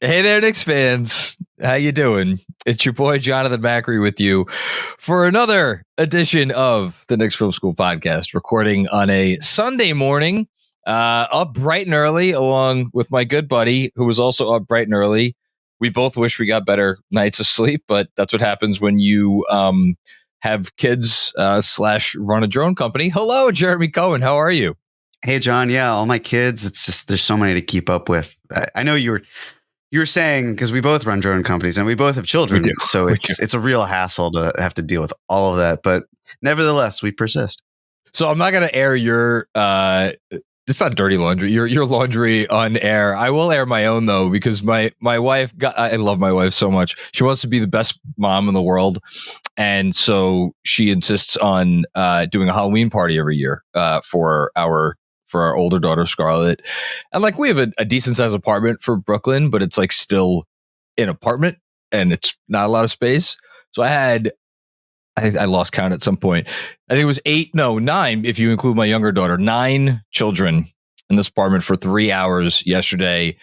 Hey there, Knicks fans. How you doing? It's your boy Jonathan Macri with you for another edition of the Knicks Film School Podcast, recording on a Sunday morning, up bright and early, along with my good buddy, who was also up bright and early. We both wish we got better nights of sleep, but that's what happens when you have kids / run a drone company. Hello, Jeremy Cohen. How are you? Hey, John. Yeah, all my kids. It's just there's so many to keep up with. I know you were saying, because we both run drone companies and we both have children, so it's a real hassle to have to deal with all of that. But nevertheless, we persist. So I'm not going to air your it's not dirty laundry, your laundry on air. I will air my own though, because my wife I love my wife so much. She wants to be the best mom in the world, and so she insists on doing a Halloween party every year for our older daughter, Scarlett. And like, we have a decent sized apartment for Brooklyn, but it's like still an apartment and it's not a lot of space. So I lost count at some point. I think it was 9, if you include my younger daughter, 9 children in this apartment for 3 hours yesterday,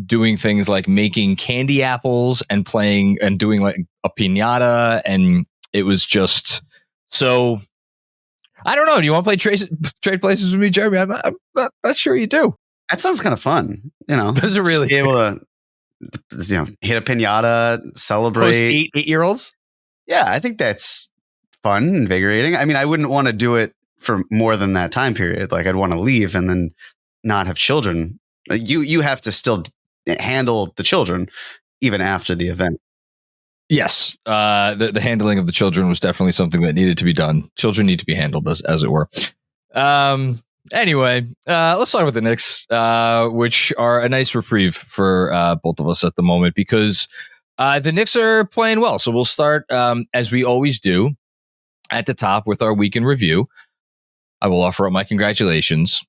doing things like making candy apples and playing and doing like a piñata. And it was just so, I don't know. Do you want to play trade places with me, Jeremy? I'm not sure you do. That sounds kind of fun. Does it really? Be able to, hit a piñata, celebrate. 8-year-olds? Yeah, I think that's fun, invigorating. I mean, I wouldn't want to do it for more than that time period. Like, I'd want to leave and then not have children. You have to still handle the children even after the event. Yes, the handling of the children was definitely something that needed to be done. Children need to be handled, as it were. Anyway, let's start with the Knicks, which are a nice reprieve for both of us at the moment, because the Knicks are playing well. So we'll start, as we always do, at the top with our week in review. I will offer up my congratulations.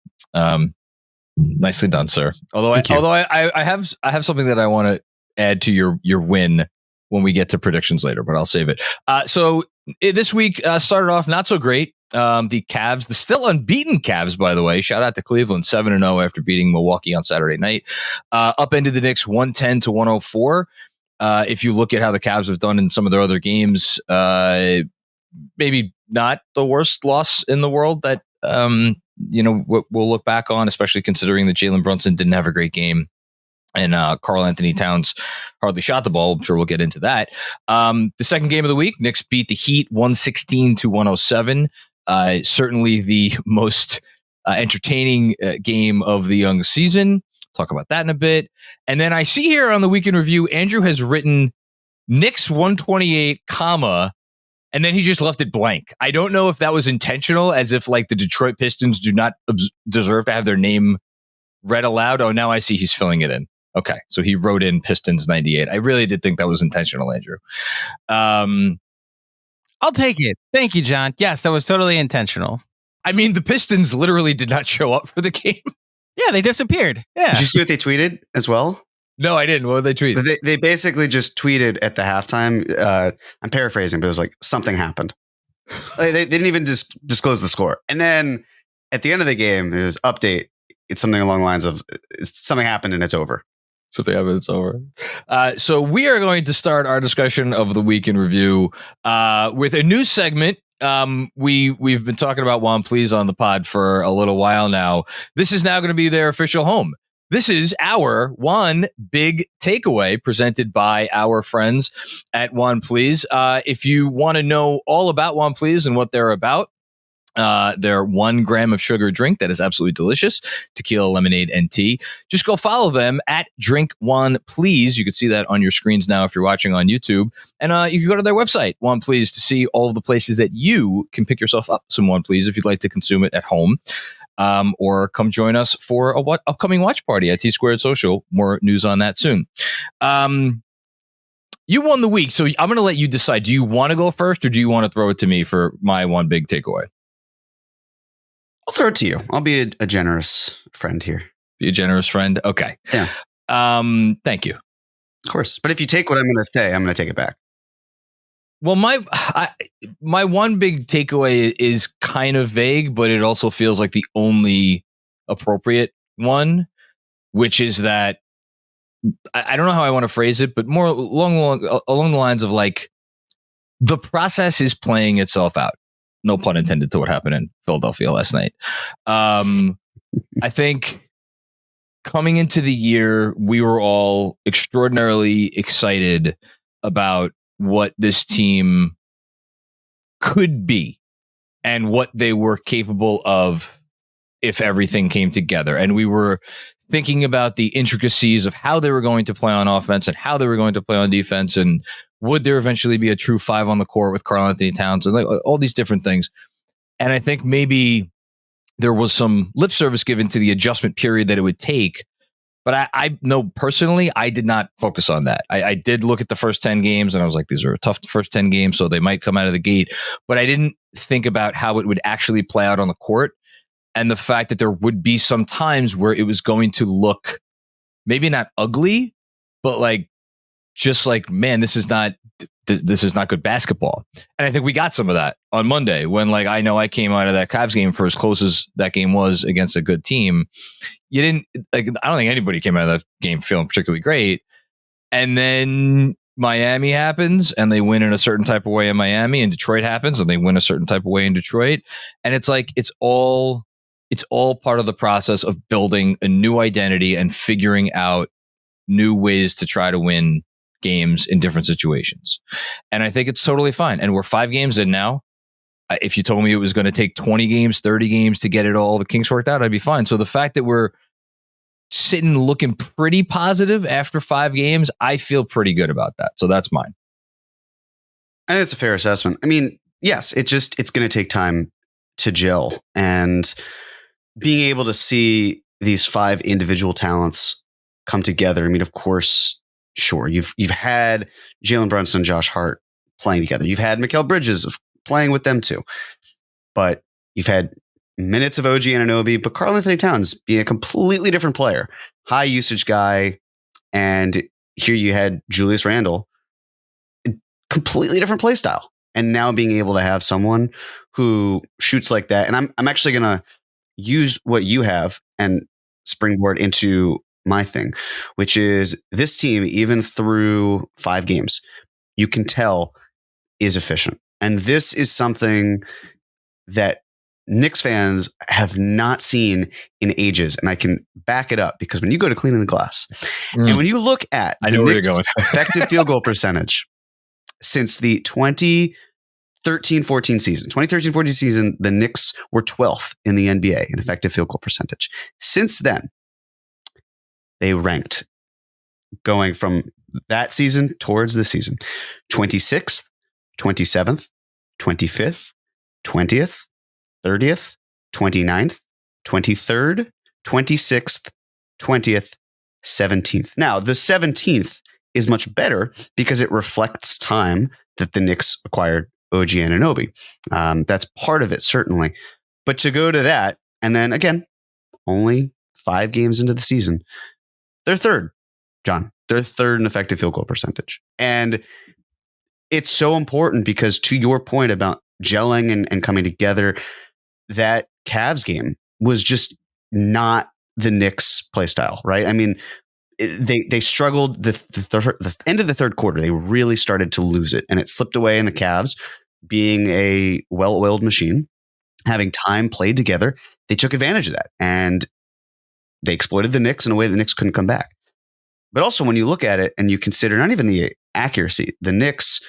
Nicely done, sir. Although I have something that I want to add to your win when we get to predictions later, but I'll save it. So this week started off not so great. The Cavs, the still unbeaten Cavs, by the way, shout out to Cleveland, 7-0 after beating Milwaukee on Saturday night, upended the Knicks 110-104. If you look at how the Cavs have done in some of their other games, maybe not the worst loss in the world that we'll look back on, especially considering that Jalen Brunson didn't have a great game. And Karl-Anthony Towns hardly shot the ball. I'm sure we'll get into that. The second game of the week, Knicks beat the Heat 116-107. Certainly the most entertaining game of the young season. Talk about that in a bit. And then I see here on the weekend review, Andrew has written Knicks 128, and then he just left it blank. I don't know if that was intentional, as if like the Detroit Pistons do not deserve to have their name read aloud. Oh, now I see he's filling it in. Okay, so he wrote in Pistons 98. I really did think that was intentional, Andrew. I'll take it. Thank you, John. Yes, that was totally intentional. I mean, the Pistons literally did not show up for the game. Yeah, they disappeared. Yeah. Did you see what they tweeted as well? No, I didn't. What did they tweet? They basically just tweeted at the halftime. I'm paraphrasing, but it was like something happened. They didn't even disclose the score. And then at the end of the game, it was update. It's something along the lines of something happened and it's over. Something happened, it's over. So we are going to start our discussion of the week in review with a new segment. We've been talking about Juan Please on the pod for a little while now. This is now going to be their official home. This is our one big takeaway presented by our friends at Juan Please. If you want to know all about Juan Please and what they're about, their 1 gram of sugar drink that is absolutely delicious, tequila, lemonade, and tea. Just go follow them at Drink Juan Please. You can see that on your screens now if you're watching on YouTube. And you can go to their website, Juan Please, to see all of the places that you can pick yourself up some Juan Please if you'd like to consume it at home. Or come join us for a upcoming watch party at T Squared Social. More news on that soon. You won the week, so I'm going to let you decide. Do you want to go first, or do you want to throw it to me for my one big takeaway? I'll throw it to you. I'll be a generous friend here. Be a generous friend? Okay. Yeah. Thank you. Of course. But if you take what I'm going to say, I'm going to take it back. Well, my one big takeaway is kind of vague, but it also feels like the only appropriate one, which is that I don't know how I want to phrase it, but more along the lines of like the process is playing itself out. No pun intended to what happened in Philadelphia last night. I think coming into the year, we were all extraordinarily excited about what this team could be and what they were capable of if everything came together. And we were thinking about the intricacies of how they were going to play on offense and how they were going to play on defense, and would there eventually be a true five on the court with Karl-Anthony Towns, and like all these different things. And I think maybe there was some lip service given to the adjustment period that it would take. But I know personally, I did not focus on that. I did look at the first 10 games and I was like, these are a tough first 10 games, so they might come out of the gate. But I didn't think about how it would actually play out on the court, and the fact that there would be some times where it was going to look maybe not ugly, but like, just like, man, this is not good basketball. And I think we got some of that on Monday when, like, I know I came out of that Cavs game for as close as that game was against a good team. You didn't, like, I don't think anybody came out of that game feeling particularly great. And then Miami happens and they win in a certain type of way in Miami, and Detroit happens and they win a certain type of way in Detroit. And it's like, it's all part of the process of building a new identity and figuring out new ways to try to win games in different situations. And I think it's totally fine. And we're 5 games in now. If you told me it was going to take 20 games, 30 games to get it all the kinks worked out, I'd be fine. So the fact that we're sitting looking pretty positive after 5 games, I feel pretty good about that. So that's mine. And it's a fair assessment. I mean, yes, it's going to take time to gel, and being able to see these 5 individual talents come together. I mean, of course, sure, you've had Jalen Brunson, Josh Hart playing together. You've had Mikal Bridges playing with them too. But you've had minutes of OG Anunoby, but Karl-Anthony Towns being a completely different player, high usage guy. And here you had Julius Randle, completely different play style. And now being able to have someone who shoots like that. And I'm actually going to use what you have and springboard into my thing, which is this team, even through 5 games, you can tell is efficient. And this is something that Knicks fans have not seen in ages. And I can back it up because when you go to Cleaning the Glass and when you look at the Knicks effective field goal percentage since the 2013-14 season, the Knicks were 12th in the NBA in effective field goal percentage. Since then, they ranked going from that season towards this season, 26th, 27th, 25th, 20th, 30th, 29th, 23rd, 26th, 20th, 17th. Now, the 17th is much better because it reflects time that the Knicks acquired OG Anunoby. That's part of it, certainly. But to go to that, and then again, only 5 games into the season, they're third, John. They're third in effective field goal percentage. And it's so important because, to your point about gelling and coming together, that Cavs game was just not the Knicks play style, right? I mean, they struggled the end of the third quarter. They really started to lose it, and it slipped away in the Cavs being a well-oiled machine, having time played together. They took advantage of that, and they exploited the Knicks in a way the Knicks couldn't come back. But also, when you look at it and you consider not even the accuracy, the Knicks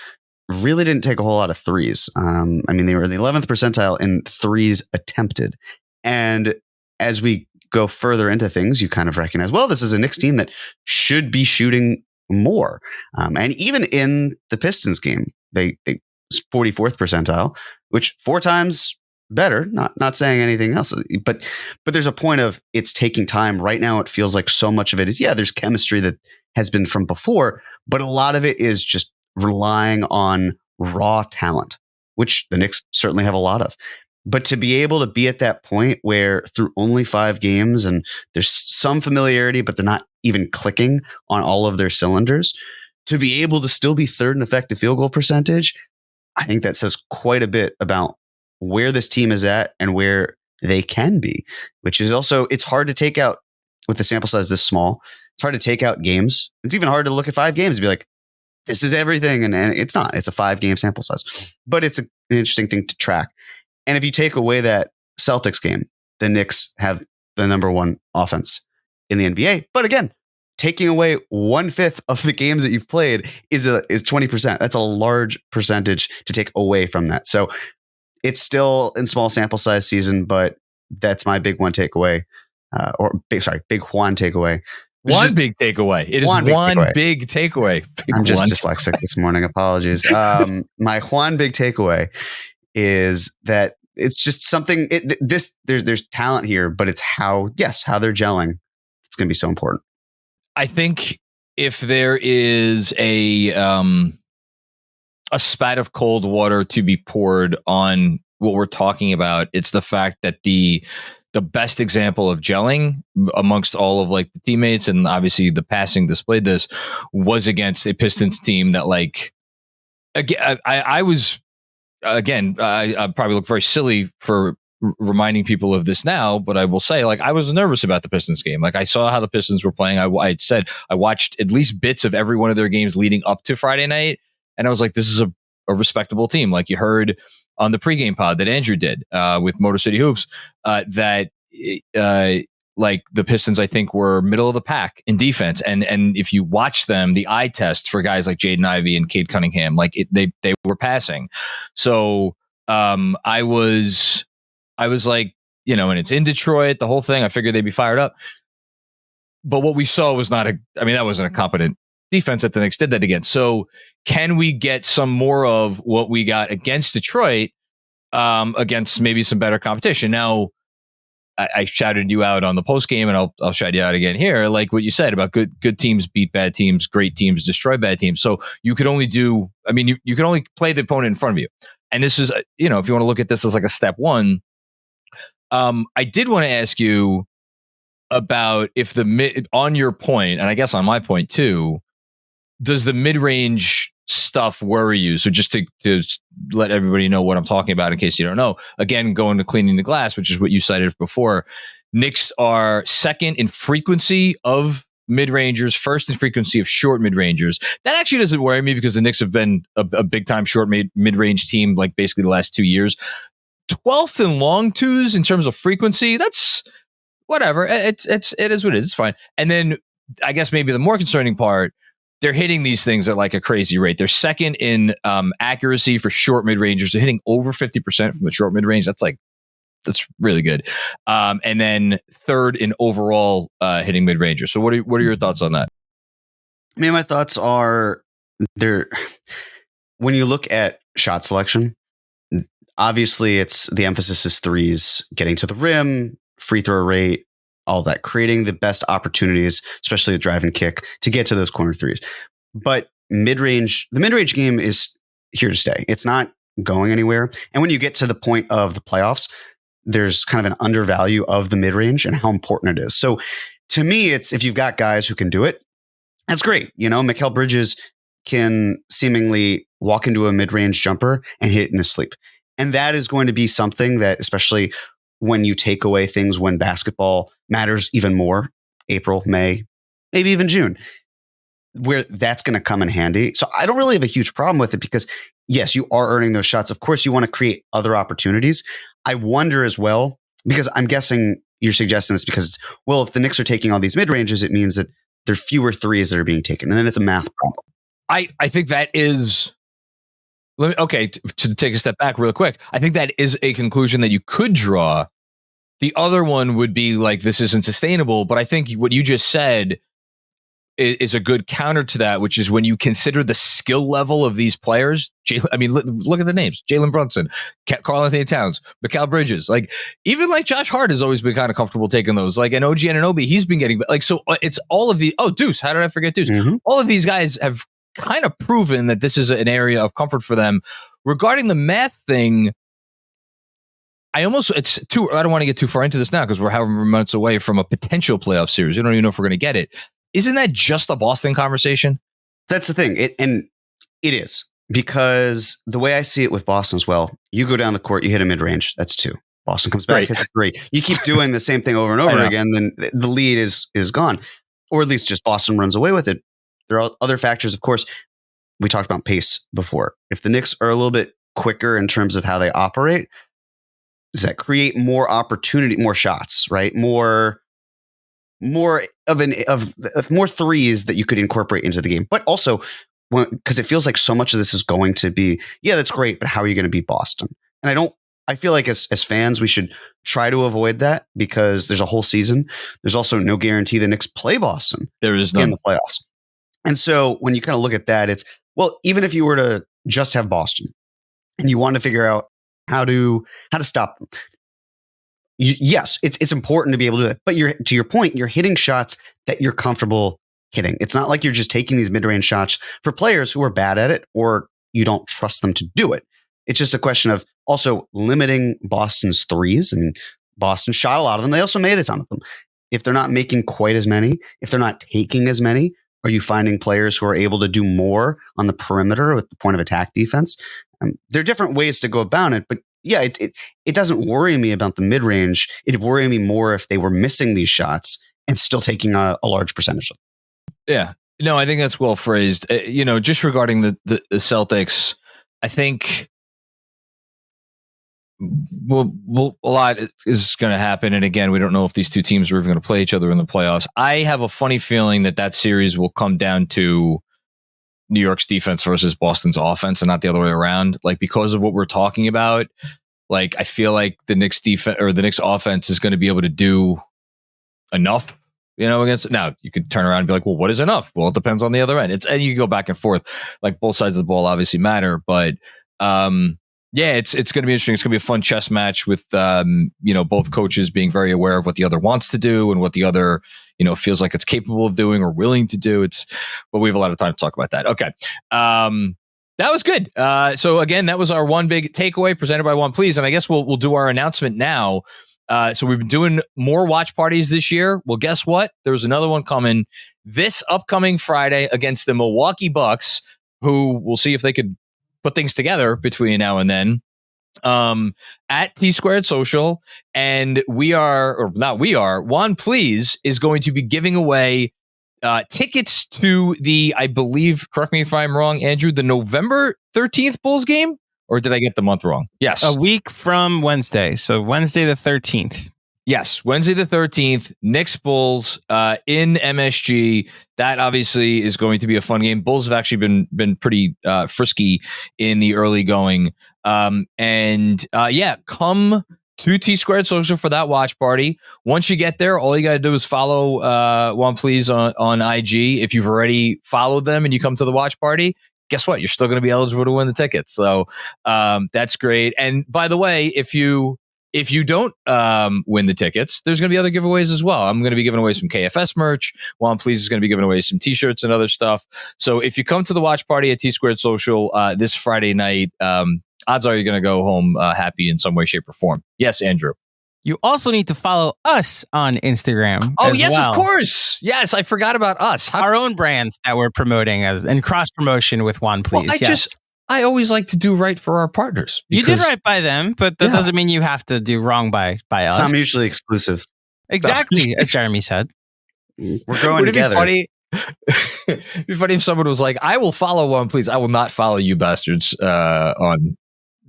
really didn't take a whole lot of threes. I mean, they were in the 11th percentile in threes attempted. And as we go further into things, you kind of recognize, well, this is a Knicks team that should be shooting more. And even in the Pistons game, they 44th percentile, which 4 times better, not saying anything else, but there's a point of it's taking time. Right now, it feels like so much of it is, there's chemistry that has been from before, but a lot of it is just relying on raw talent, which the Knicks certainly have a lot of. But to be able to be at that point where through only 5 games and there's some familiarity, but they're not even clicking on all of their cylinders, to be able to still be third in effective field goal percentage, I think that says quite a bit about where this team is at and where they can be, which is also, it's hard to take out with the sample size this small, It's hard to take out games. It's even hard to look at 5 games and be like, this is everything. And it's not. It's a 5-game sample size. But it's an interesting thing to track. And if you take away that Celtics game, the Knicks have the number 1 offense in the NBA. But again, taking away 1/5 of the games that you've played is 20%. That's a large percentage to take away from that. So it's still in small sample size season, but that's my big one takeaway, big Juan takeaway. One big takeaway. It is one big takeaway. I'm just dyslexic this morning. Apologies. My Juan big takeaway is that it's just something. There's talent here, but it's how they're gelling. It's going to be so important. I think if there is a spat of cold water to be poured on what we're talking about, it's the fact that the best example of gelling amongst all of like the teammates, and obviously the passing displayed this, was against a Pistons team that, like, again, I probably look very silly for reminding people of this now, but I will say, like, I was nervous about the Pistons game. Like, I saw how the Pistons were playing. I had said I watched at least bits of every one of their games leading up to Friday night, and I was like, this is a respectable team. Like, you heard on the pregame pod that Andrew did with Motor City Hoops, that like the Pistons, I think, were middle of the pack in defense. And if you watch them, the eye test for guys like Jaden Ivey and Cade Cunningham, like they were passing. So I was like, and it's in Detroit, the whole thing. I figured they'd be fired up. But what we saw was that wasn't a competent defense that the Knicks did that again. So can we get some more of what we got against Detroit against maybe some better competition? Now, I shouted you out on the post game, and I'll shout you out again here. Like what you said about good teams beat bad teams, great teams destroy bad teams. So you could only you can only play the opponent in front of you. And this is, if you want to look at this as like a step one, I did want to ask you about if on your point, and I guess on my point too, does the mid-range stuff worry you? So just to let everybody know what I'm talking about in case you don't know, again, going to cleaning the glass, which is what you cited before, Knicks are second in frequency of mid-rangers, first in frequency of short mid-rangers. That actually doesn't worry me because the Knicks have been a big-time short mid-range team, like basically the last 2 years. 12th in long twos in terms of frequency, that's whatever. It is what it is. It's fine. And then I guess maybe the more concerning part, they're hitting these things at like a crazy rate. They're second in accuracy for short mid-rangers. They're hitting over 50% from the short mid-range. That's really good. And then third in overall hitting mid-rangers. So what are your thoughts on that? I mean, my thoughts are when you look at shot selection, obviously the emphasis is threes, getting to the rim, free throw rate, all that, creating the best opportunities, especially a drive and kick, to get to those corner threes. But the mid-range game is here to stay. It's not going anywhere. And when you get to the point of the playoffs, there's kind of an undervalue of the mid-range and how important it is. So to me, it's if you've got guys who can do it, that's great. Mikal Bridges can seemingly walk into a mid-range jumper and hit it in his sleep. And that is going to be something that, especially when you take away things when basketball matters even more, April, May, maybe even June, where that's going to come in handy. So I don't really have a huge problem with it because, yes, you are earning those shots. Of course, you want to create other opportunities. I wonder as well, because I'm guessing you're suggesting this because, well, if the Knicks are taking all these mid-ranges, it means that there are fewer threes that are being taken. And then it's a math problem. I think that is... to take a step back real quick, I think that is a conclusion that you could draw. The other one would be like, this isn't sustainable. But I think what you just said is a good counter to that, which is when you consider the skill level of these players. Look at the names: Jalen Brunson, Karl-Anthony Towns, Mikal Bridges. Like, even like Josh Hart has always been kind of comfortable taking those. Like, and OG Anunoby, he's been getting like, so it's all of the, Deuce. How did I forget Deuce? Mm-hmm. All of these guys have kind of proven that this is an area of comfort for them. Regarding the math thing, I don't want to get too far into this now because we're however months away from a potential playoff series. I don't even know if we're going to get it. Isn't that just a Boston conversation? That's the thing. It is, because the way I see it with Boston as well, you go down the court, you hit a mid-range, that's 2. Boston comes back, hits 3. You keep doing the same thing over and over again, then the lead is gone. or at least just Boston runs away with it. There are other factors, of course. We talked about pace before. If the Knicks are a little bit quicker in terms of how they operate, does that create more opportunity, more shots, right? More threes that you could incorporate into the game. But also, because it feels like so much of this is going to be, yeah, that's great, but how are you going to beat Boston? And I feel like as fans, we should try to avoid that because there's a whole season. There's also no guarantee the Knicks play Boston. There is none in the playoffs. And so when you kind of look at that, it's, well, even if you were to just have Boston and you want to figure out how to stop them, yes, it's important to be able to do it. But to your point, you're hitting shots that you're comfortable hitting. It's not like you're just taking these mid-range shots for players who are bad at it or you don't trust them to do it. It's just a question of also limiting Boston's threes. I mean, Boston shot a lot of them. They also made a ton of them. If they're not making quite as many, if they're not taking as many, are you finding players who are able to do more on the perimeter with the point of attack defense? There are different ways to go about it, but yeah, it doesn't worry me about the mid-range. It'd worry me more if they were missing these shots and still taking a large percentage of them. Yeah. No, I think that's well phrased. Just regarding the Celtics, I think a lot is going to happen. And again, we don't know if these two teams are even going to play each other in the playoffs. I have a funny feeling that series will come down to New York's defense versus Boston's offense and not the other way around. Like, because of what we're talking about, like, I feel like the Knicks defense or the Knicks offense is going to be able to do enough, against it. Now you could turn around and be like, well, what is enough? Well, it depends on the other end. And you can go back and forth. Like, both sides of the ball obviously matter, but, yeah, it's going to be interesting. It's going to be a fun chess match with, both coaches being very aware of what the other wants to do and what the other, feels like it's capable of doing or willing to do. But we have a lot of time to talk about that. Okay. That was good. So again, that was our one big takeaway presented by One Please. And I guess we'll do our announcement now. So we've been doing more watch parties this year. Well, guess what? There's another one coming this upcoming Friday against the Milwaukee Bucks, who we'll see if they could put things together between now and then, at T Squared Social. And Juan Please is going to be giving away tickets to the, I believe, correct me if I'm wrong, Andrew, the November 13th Bulls game, or did I get the month wrong? Yes. A week from Wednesday. So Wednesday the 13th. Yes, Wednesday the 13th, Knicks Bulls in MSG. That obviously is going to be a fun game. Bulls have actually been pretty frisky in the early going. Come to T Squared Social for that watch party. Once you get there, all you got to do is follow One Please on IG. If you've already followed them and you come to the watch party, guess what? You're still going to be eligible to win the tickets. So that's great. And by the way, if you don't win the tickets, there's going to be other giveaways as well. I'm going to be giving away some KFS merch. Juan Please is going to be giving away some t-shirts and other stuff. So if you come to the watch party at T Squared Social this Friday night, odds are you're going to go home happy in some way, shape, or form. Yes, Andrew. You also need to follow us on Instagram. Oh, yes, of course. Yes, I forgot about us. Our own brands that we're promoting and cross promotion with Juan Please. Well, I always like to do right for our partners. You did right by them, but that doesn't mean you have to do wrong by us. Some mutually exclusive. Exactly, as Jeremy said. We're growing together. It'd be funny if someone was like, I will follow One Please. I will not follow you bastards on...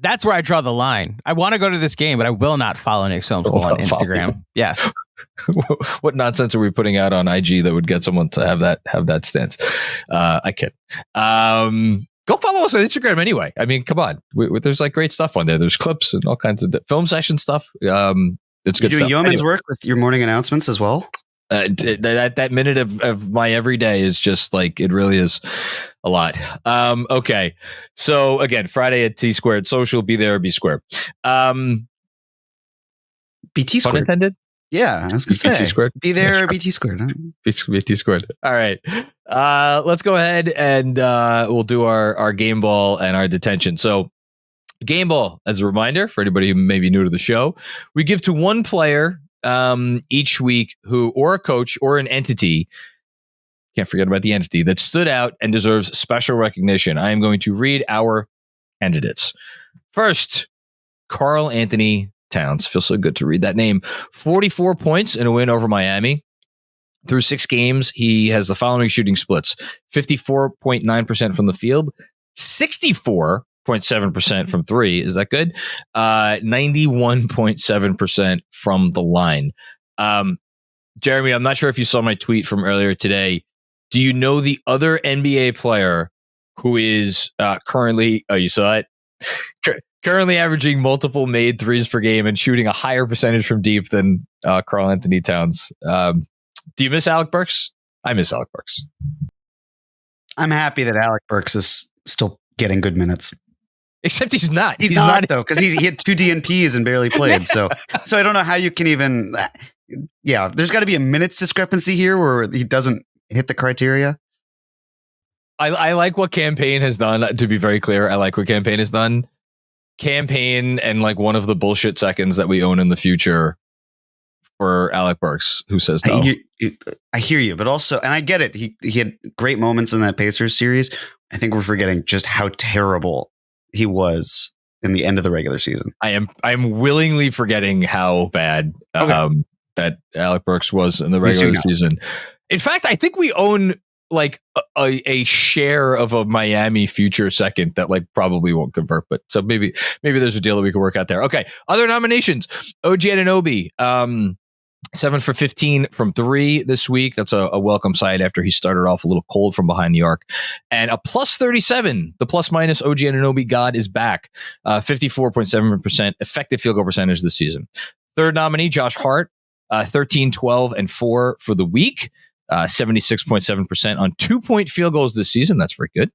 That's where I draw the line. I want to go to this game, but I will not follow Knicks Film School on Instagram. Yes. What nonsense are we putting out on IG that would get someone to have that stance? I kid. Go follow us on Instagram anyway. I mean, come on. There's like great stuff on there. There's clips and all kinds of film session stuff. It's good stuff. You're doing yeoman's work with your morning announcements as well? That minute of my everyday is just like, it really is a lot. Okay. So again, Friday at T Squared Social. Be there, be square. BT squared. Pun intended? Yeah, I was going to say. Squared? Be there, yeah, sure. BT squared. Huh? BT squared. All right. Let's go ahead and we'll do our game ball and our detention. So game ball, as a reminder for anybody who may be new to the show, we give to one player each week or a coach or an entity, can't forget about the entity, that stood out and deserves special recognition. I am going to read our candidates. First, Karl-Anthony Towns. Feels so good to read that name. 44 points in a win over Miami. Through 6 games, he has the following shooting splits: 54.9% from the field, 64.7% from 3. Is that good? 91.7% from the line. Jeremy, I'm not sure if you saw my tweet from earlier today. Do you know the other NBA player who is currently, you saw it? Currently averaging multiple made threes per game and shooting a higher percentage from deep than Karl-Anthony Towns. Do you miss Alec Burks? I miss Alec Burks. I'm happy that Alec Burks is still getting good minutes. Except he's not. He's not though, because he had 2 DNPs and barely played. So I don't know how you can even. Yeah, there's got to be a minutes discrepancy here where he doesn't hit the criteria. I like what Campaign has done. To be very clear, I like what Campaign has done. Campaign and like one of the bullshit seconds that we own in the future for Alec Burks, who says no. I hear you, but also, and I get it. He had great moments in that Pacers series. I think we're forgetting just how terrible he was in the end of the regular season. I'm willingly forgetting how bad that Alec Burks was in the regular season. In fact, I think we own like a share of a Miami future second that like probably won't convert, but so maybe there's a deal that we can work out there. Okay, other nominations: OG Anunoby, 7 for 15 from 3 this week. That's a welcome sight after he started off a little cold from behind the arc. And a plus 37. The plus minus OG Anunoby god is back. 54.7% effective field goal percentage this season. Third nominee, Josh Hart, 13, 12, and 4 for the week. 76.7% on 2-point field goals this season. That's very good.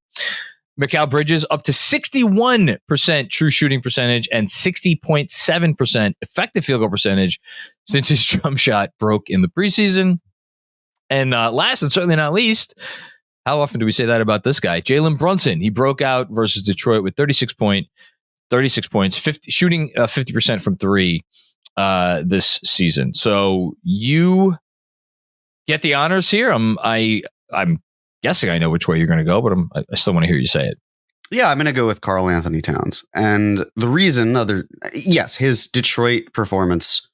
Mikal Bridges up to 61% true shooting percentage and 60.7% effective field goal percentage since his jump shot broke in the preseason. And last and certainly not least, how often do we say that about this guy? Jalen Brunson. He broke out versus Detroit with 36 points, shooting 50% from 3 this season. So you get the honors here. I'm guessing I know which way you're going to go, but I still want to hear you say it. Yeah, I'm going to go with Karl-Anthony Towns. And the reason, yes, his Detroit performance,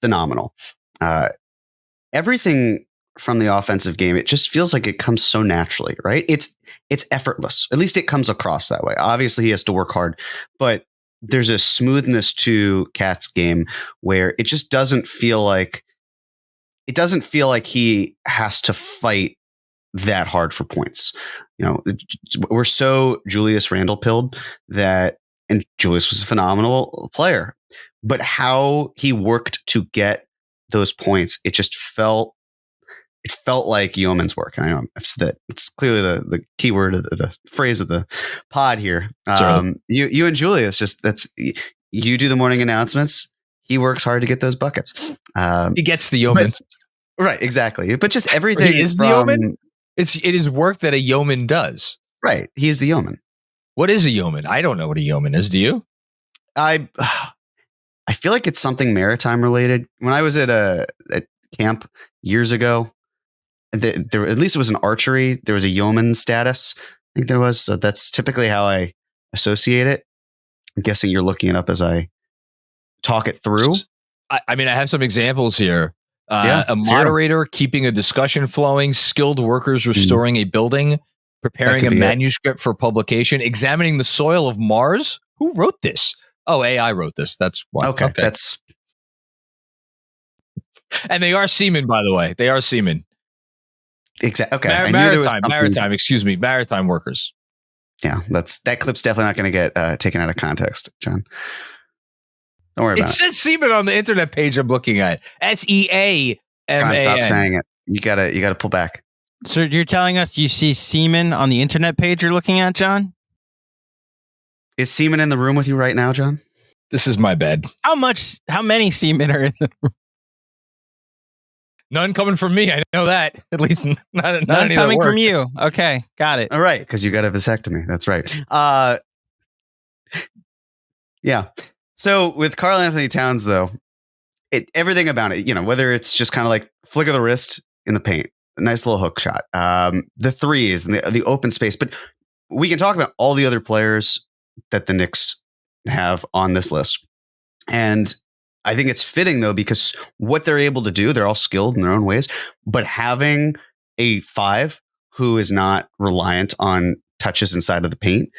phenomenal. Everything from the offensive game, it just feels like it comes so naturally, right? It's effortless. At least it comes across that way. Obviously, he has to work hard, but there's a smoothness to Cat's game where it just doesn't feel like he has to fight that hard for points. You know, we're so Julius Randle pilled that, and Julius was a phenomenal player, but how he worked to get those points, it felt like yeoman's work. I know it's clearly the keyword of the phrase of the pod here. You and Julius, you do the morning announcements. He works hard to get those buckets. He gets the yeomans. Right, exactly. But just everything he is the yeoman. It is work that a yeoman does. Right. He is the yeoman. What is a yeoman? I don't know what a yeoman is. Do you? I feel like it's something maritime related. When I was at camp years ago, there at least it was an archery. There was a yeoman status. I think there was. So that's typically how I associate it. I'm guessing you're looking it up as I talk it through. I mean, I have some examples here. A moderator keeping a discussion flowing, skilled workers restoring a building, preparing a manuscript for publication, examining the soil of Mars. Who wrote this? Oh, AI wrote this. That's why. Okay. That's. And they are seamen, by the way. They are seamen. Exactly. Okay. Maritime workers. Yeah, that clip's definitely not going to get taken out of context, John. Don't worry about it. It says seaman on the internet page I'm looking at. SEAMAN. Stop saying it. You gotta pull back. So you're telling us you see semen on the internet page you're looking at, John? Is semen in the room with you right now, John? This is my bed. How many semen are in the room? None coming from me. I know that. At least not None coming from you. Okay, got it. All right, because you got a vasectomy. That's right. Yeah. So with Karl-Anthony Towns, though, everything about it, whether it's just kind of like flick of the wrist in the paint, a nice little hook shot, the threes and the open space. But we can talk about all the other players that the Knicks have on this list. And I think it's fitting though, because what they're able to do, they're all skilled in their own ways, but having a 5 who is not reliant on touches inside of the paint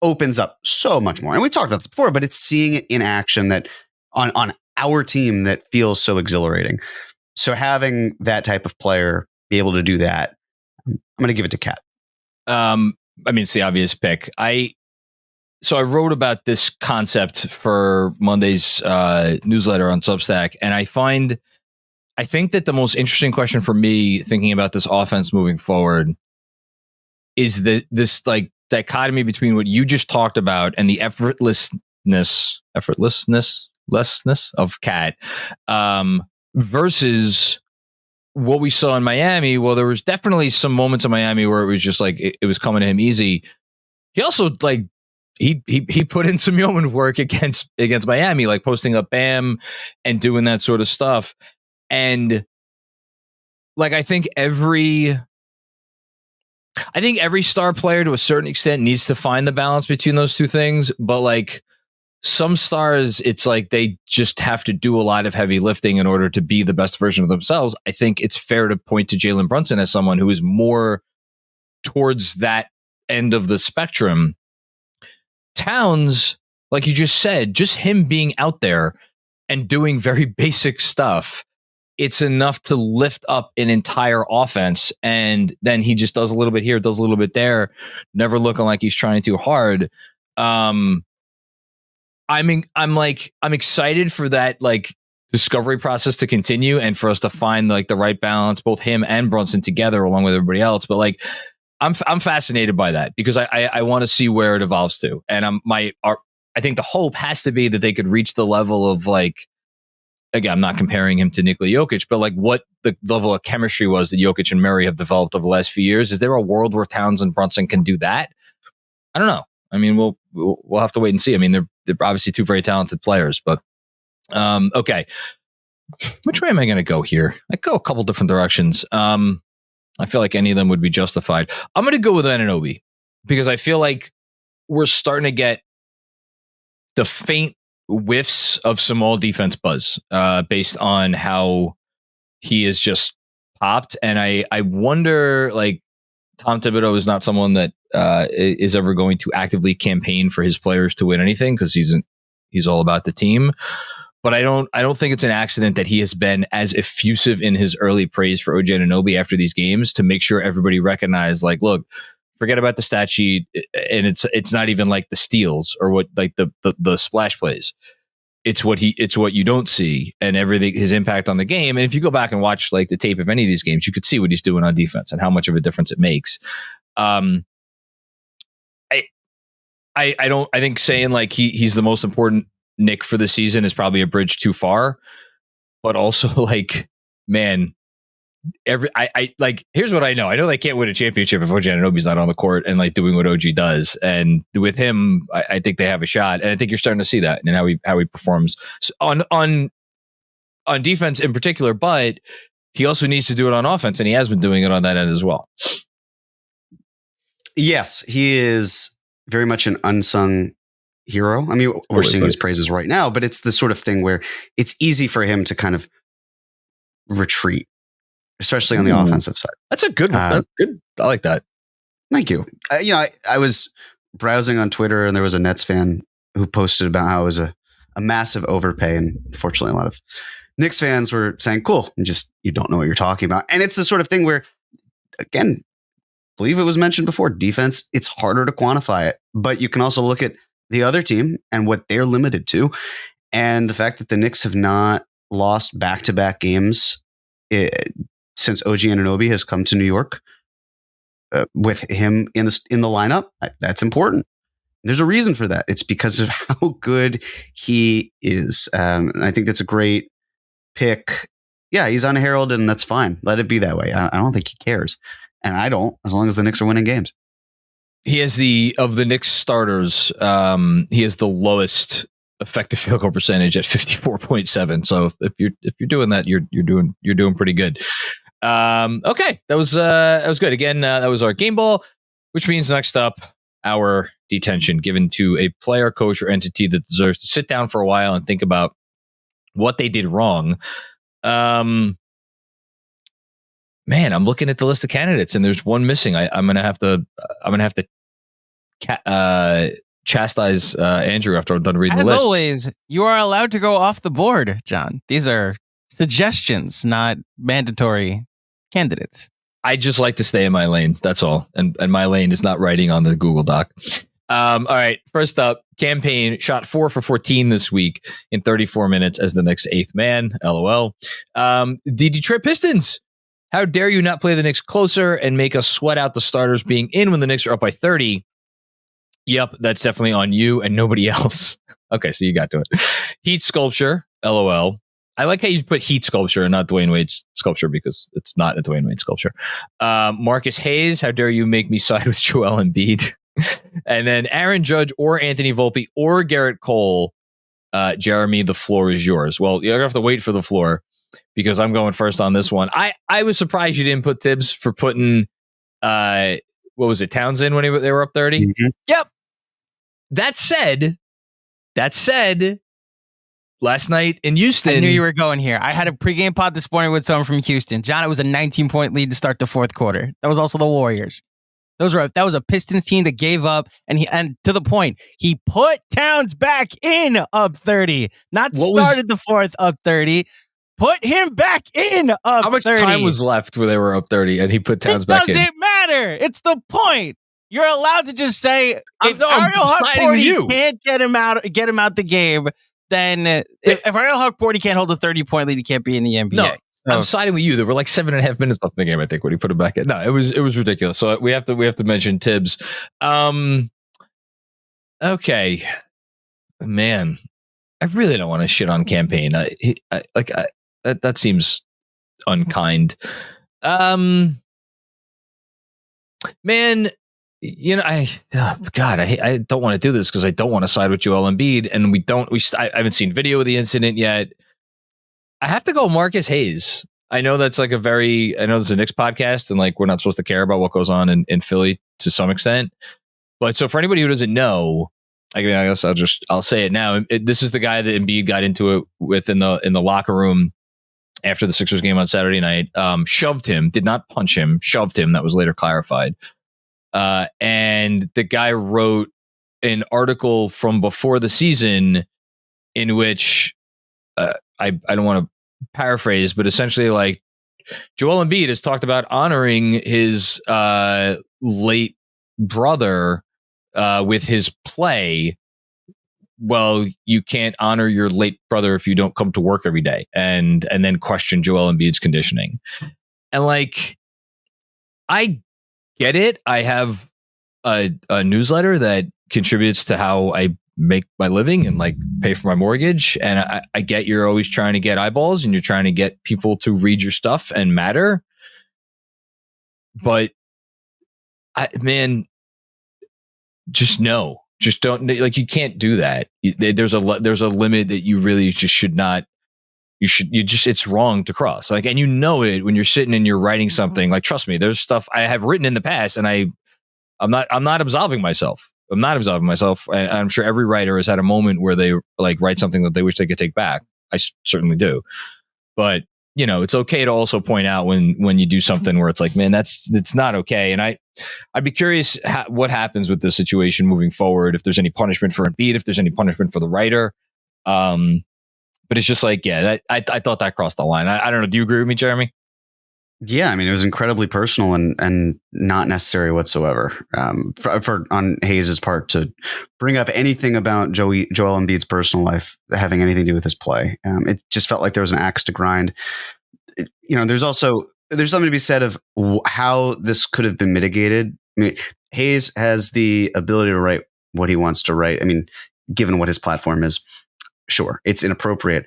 opens up so much more. And we've talked about this before, but it's seeing it in action that on our team that feels so exhilarating. So having that type of player be able to do that, I'm going to give it to Cat. I mean, it's the obvious pick. So I wrote about this concept for Monday's newsletter on Substack, and I think that the most interesting question for me thinking about this offense moving forward is this like dichotomy between what you just talked about and the effortlessness of Cat versus what we saw in Miami. Well, there was definitely some moments in Miami where it was just like it was coming to him easy. He also like he put in some yeoman work against Miami, like posting up Bam and doing that sort of stuff. And like I think every star player to a certain extent needs to find the balance between those two things. But like some stars, it's like they just have to do a lot of heavy lifting in order to be the best version of themselves. I think it's fair to point to Jalen Brunson as someone who is more towards that end of the spectrum. Towns, like you just said, just him being out there and doing very basic stuff, it's enough to lift up an entire offense. And then he just does a little bit here, does a little bit there, never looking like he's trying too hard. I'm excited for that like discovery process to continue and for us to find like the right balance, both him and Brunson together along with everybody else. But like, I'm fascinated by that because I want to see where it evolves to. And I think the hope has to be that they could reach the level of like, again, I'm not comparing him to Nikola Jokic, but like what the level of chemistry was that Jokic and Murray have developed over the last few years. Is there a world where Towns and Brunson can do that? I don't know. I mean, we'll have to wait and see. I mean, they're obviously two very talented players, but okay. Which way am I going to go here? I go a couple different directions. I feel like any of them would be justified. I'm going to go with Anunoby because I feel like we're starting to get the faint whiffs of some all defense buzz based on how he is just popped. And I wonder, like, Tom Thibodeau is not someone that is ever going to actively campaign for his players to win anything because he's all about the team. But I don't think it's an accident that he has been as effusive in his early praise for OG Anunoby after these games to make sure everybody recognized, like, look, forget about the stat sheet, and it's not even like the steals or what like the splash plays. It's what you don't see and everything, his impact on the game. And if you go back and watch like the tape of any of these games, you could see what he's doing on defense and how much of a difference it makes. I think saying like he's the most important Nick for the season is probably a bridge too far, but also like, man, here's what I know. I know they can't win a championship if OG Anunoby's not on the court and like doing what OG does. And with him, I think they have a shot. And I think you're starting to see that and how he performs on defense in particular, but he also needs to do it on offense. And he has been doing it on that end as well. Yes, he is very much an unsung hero. I mean, we're singing his praises right now, but it's the sort of thing where it's easy for him to kind of retreat, especially on the offensive side. That's a good one. That's good. I like that. Thank you. I was browsing on Twitter and there was a Nets fan who posted about how it was a massive overpay. And unfortunately, a lot of Knicks fans were saying, cool, and just, you don't know what you're talking about. And it's the sort of thing where, again, I believe it was mentioned before, defense, it's harder to quantify it. But you can also look at the other team and what they're limited to. And the fact that the Knicks have not lost back-to-back games since OG Anunoby has come to New York with him in the lineup, that's important. There's a reason for that. It's because of how good he is. And I think that's a great pick. Yeah, he's unheralded and that's fine. Let it be that way. I don't think he cares. And I don't, as long as the Knicks are winning games. He is of the Knicks starters, he is the lowest effective field goal percentage at 54.7. So if you're doing that, you're doing pretty good. Okay, that was good. Again, that was our game ball, which means next up, our detention given to a player, coach, or entity that deserves to sit down for a while and think about what they did wrong. Man, I'm looking at the list of candidates, and there's one missing. I'm gonna have to chastise Andrew after I'm done reading the list. As always, you are allowed to go off the board, John. These are suggestions, not mandatory candidates. I just like to stay in my lane. That's all. And my lane is not writing on the Google Doc. All right. First up, Campaign shot 4 for 14 this week in 34 minutes as the Knicks' 8th man. LOL. The Detroit Pistons. How dare you not play the Knicks closer and make us sweat out the starters being in when the Knicks are up by 30? Yep, that's definitely on you and nobody else. Okay, so you got to it. Heat Sculpture. LOL. I like how you put Heat Sculpture and not Dwayne Wade's sculpture because it's not a Dwayne Wade sculpture. Marcus Hayes, how dare you make me side with Joel Embiid? And then Aaron Judge or Anthony Volpe or Garrett Cole. Jeremy, the floor is yours. Well, you're going to have to wait for the floor because I'm going first on this one. I was surprised you didn't put Tibbs for putting, what was it, Townsend when they were up 30? Mm-hmm. Yep. That said, last night in Houston. I knew you were going here. I had a pregame pod this morning with someone from Houston. John, it was a 19-point lead to start the fourth quarter. That was also the Warriors. That was a Pistons team that gave up, and to the point, he put Towns back in up 30. Not started the fourth up 30. Put him back in up 30. How much time was left where they were up 30 and he put Towns back in? It doesn't matter. It's the point. You're allowed to just say if Ariel Hawk-Porty can't get him out the game, then if Ariel Hawk-Porty can't hold a 30-point lead, he can't be in the NBA. No, I'm siding with you. There were like 7.5 minutes left in the game, I think, when he put him back in. No, it was ridiculous. So we have to mention Tibbs. Okay, man, I really don't want to shit on Campaign. That seems unkind. Man. You know, I don't want to do this because I don't want to side with Joel Embiid, and I haven't seen video of the incident yet. I have to go Marcus Hayes. I know that's like this is a Knicks podcast, and like we're not supposed to care about what goes on in Philly to some extent. But so for anybody who doesn't know, I guess I'll say it now. This is the guy that Embiid got into it with in the locker room after the Sixers game on Saturday night. Shoved him, did not punch him, shoved him. That was later clarified. And the guy wrote an article from before the season in which I don't want to paraphrase, but essentially like Joel Embiid has talked about honoring his late brother with his play. Well, you can't honor your late brother if you don't come to work every day and then question Joel Embiid's conditioning. And like, I get it. I have a newsletter that contributes to how I make my living and like pay for my mortgage. And I get you're always trying to get eyeballs and you're trying to get people to read your stuff and matter. But just don't, like, you can't do that. There's a limit that you really just should not. It's wrong to cross. Like, and you know it when you're sitting and you're writing something. Like, trust me, there's stuff I have written in the past, and I'm not absolving myself. I'm not absolving myself. I'm sure every writer has had a moment where they like write something that they wish they could take back. I certainly do. But you know, it's okay to also point out when you do something where it's like, man, it's not okay. And I'd be curious what happens with this situation moving forward. If there's any punishment for Embiid, if there's any punishment for the writer. But it's just like, yeah, I thought that crossed the line. I don't know. Do you agree with me, Jeremy? Yeah, I mean, it was incredibly personal and not necessary whatsoever for on Hayes' part to bring up anything about Joel Embiid's personal life having anything to do with his play. It just felt like there was an axe to grind. There's something to be said of how this could have been mitigated. I mean, Hayes has the ability to write what he wants to write. I mean, given what his platform is, sure, it's inappropriate.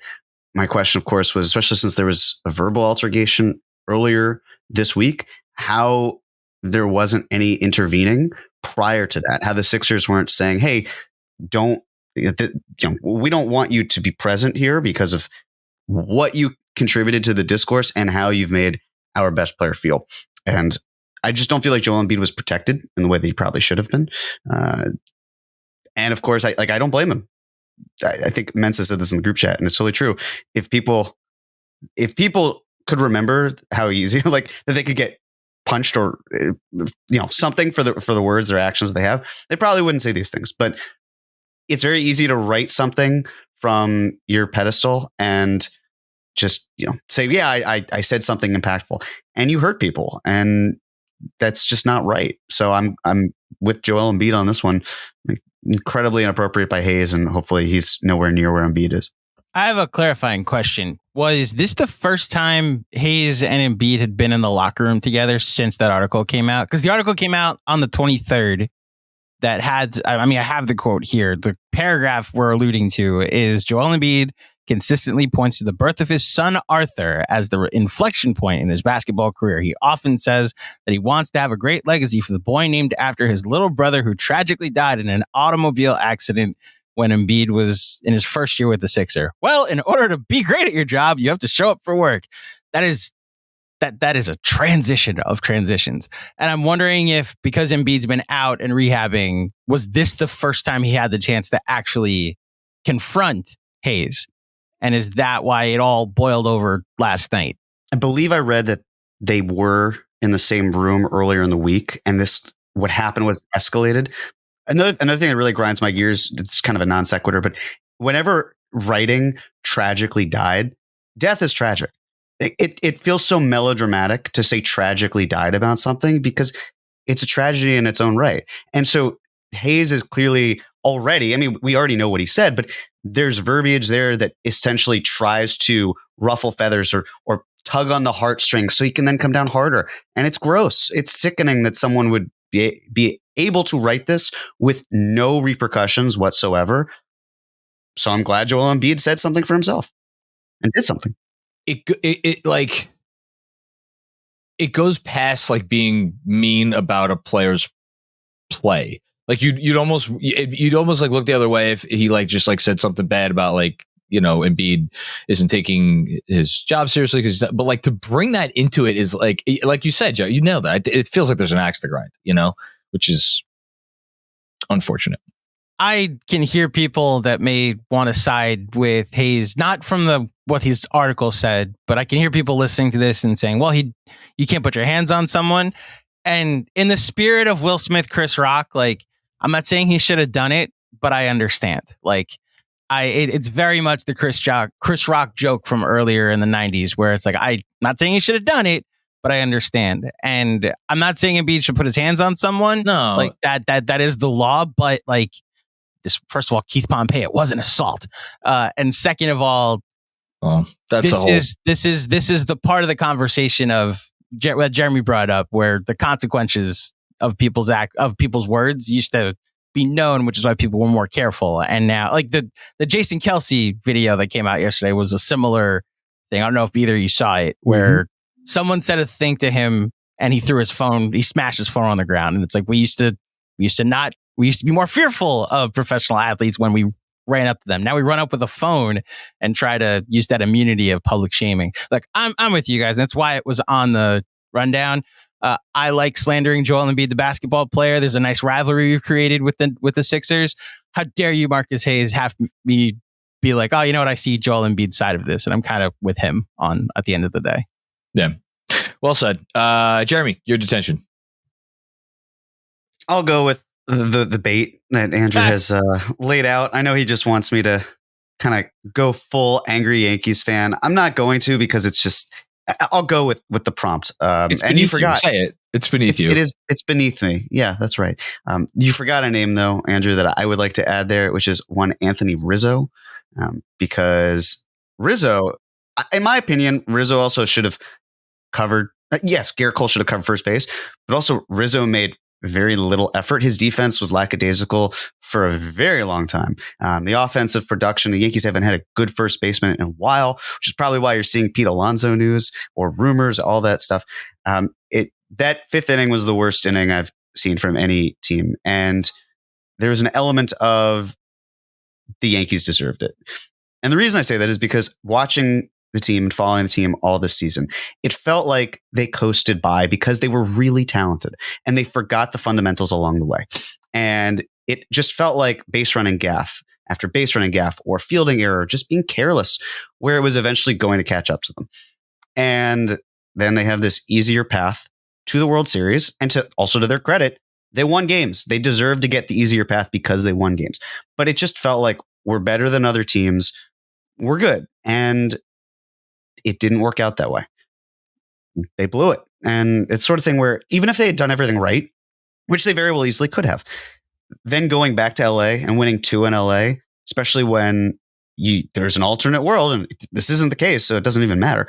My question, of course, was, especially since there was a verbal altercation earlier this week, how there wasn't any intervening prior to that, how the Sixers weren't saying, hey, we don't want you to be present here because of what you contributed to the discourse and how you've made our best player feel. And I just don't feel like Joel Embiid was protected in the way that he probably should have been. And of course, I don't blame him. I think Mensa said this in the group chat, and it's totally true. If people could remember how easy, like that they could get punched or something for the words or actions they have, they probably wouldn't say these things. But it's very easy to write something from your pedestal and just say, yeah, I said something impactful, and you hurt people, and that's just not right. So I'm with Joel Embiid on this one. Incredibly inappropriate by Hayes, and hopefully he's nowhere near where Embiid is. I have a clarifying question. Was this the first time Hayes and Embiid had been in the locker room together since that article came out? Because the article came out on the 23rd that had, I have the quote here. The paragraph we're alluding to is Joel Embiid consistently points to the birth of his son, Arthur, as the inflection point in his basketball career. He often says that he wants to have a great legacy for the boy named after his little brother who tragically died in an automobile accident when Embiid was in his first year with the Sixer. Well, in order to be great at your job, you have to show up for work. That is a transition of transitions. And I'm wondering if, because Embiid's been out and rehabbing, was this the first time he had the chance to actually confront Hayes? And is that why it all boiled over last night? I believe I read that they were in the same room earlier in the week, and what happened was escalated. Another thing that really grinds my gears, it's kind of a non sequitur, but whenever writing tragically died, death is tragic. It feels so melodramatic to say tragically died about something because it's a tragedy in its own right. And so Hayes is clearly already, we already know what he said, but there's verbiage there that essentially tries to ruffle feathers or tug on the heartstrings so he can then come down harder. And it's gross. It's sickening that someone would be able to write this with no repercussions whatsoever. So I'm glad Joel Embiid said something for himself and did something. It goes past like being mean about a player's play. Like you'd almost like look the other way if he like just like said something bad about like, Embiid isn't taking his job seriously but like to bring that into it is like you said, Joe, you nailed that. It feels like there's an axe to grind, which is unfortunate. I can hear people that may want to side with Hayes, not from what his article said, but I can hear people listening to this and saying, well, you can't put your hands on someone. And in the spirit of Will Smith, Chris Rock, like, I'm not saying he should have done it, but I understand. Like, it's very much the Chris Rock joke from earlier in the 90s, where it's like, I'm not saying he should have done it, but I understand. And I'm not saying Embiid should put his hands on someone. No, like that is the law. But like this, first of all, Keith Pompey, it wasn't assault. And second of all, this is the part of the conversation of what Jeremy brought up, where the consequences of people's words used to be known, which is why people were more careful. And now, like the Jason Kelsey video that came out yesterday was a similar thing. I don't know if either of you saw it, where someone said a thing to him and he smashed his phone on the ground. And it's like, we used to be more fearful of professional athletes when we ran up to them. Now we run up with a phone and try to use that immunity of public shaming. Like, I'm with you guys. That's why it was on the rundown. I like slandering Joel Embiid, the basketball player. There's a nice rivalry you created with the Sixers. How dare you, Marcus Hayes, have me be like, oh, you know what? I see Joel Embiid's side of this, and I'm kind of with him at the end of the day. Yeah. Well said. Jeremy, your detention. I'll go with the bait that Andrew has laid out. I know he just wants me to kind of go full angry Yankees fan. I'm not going to, because it's just, I'll go with the prompt. And you forgot. Say it. It's beneath you. It's beneath me. Yeah, that's right. You forgot a name though, Andrew, that I would like to add there, which is one Anthony Rizzo, because Rizzo, in my opinion, Rizzo also should have covered. Yes, Garrett Cole should have covered first base, but also Rizzo made very little effort. His defense was lackadaisical for a very long time. The offensive production, the Yankees haven't had a good first baseman in a while, which is probably why you're seeing Pete Alonso news or rumors, all that stuff. That fifth inning was the worst inning I've seen from any team. And there was an element of the Yankees deserved it. And the reason I say that is because watching the team and following the team all this season, it felt like they coasted by because they were really talented and they forgot the fundamentals along the way. And it just felt like base running gaff. after base running gaff or fielding error, just being careless, where it was eventually going to catch up to them. And then they have this easier path to the World Series. And also to their credit, they won games. They deserve to get the easier path because they won games. But it just felt like we're better than other teams. We're good. And it didn't work out that way. They blew it. And it's sort of thing where even if they had done everything right, which they very well easily could have, then going back to LA and winning 2 in LA, especially when there's an alternate world, and this isn't the case, so it doesn't even matter.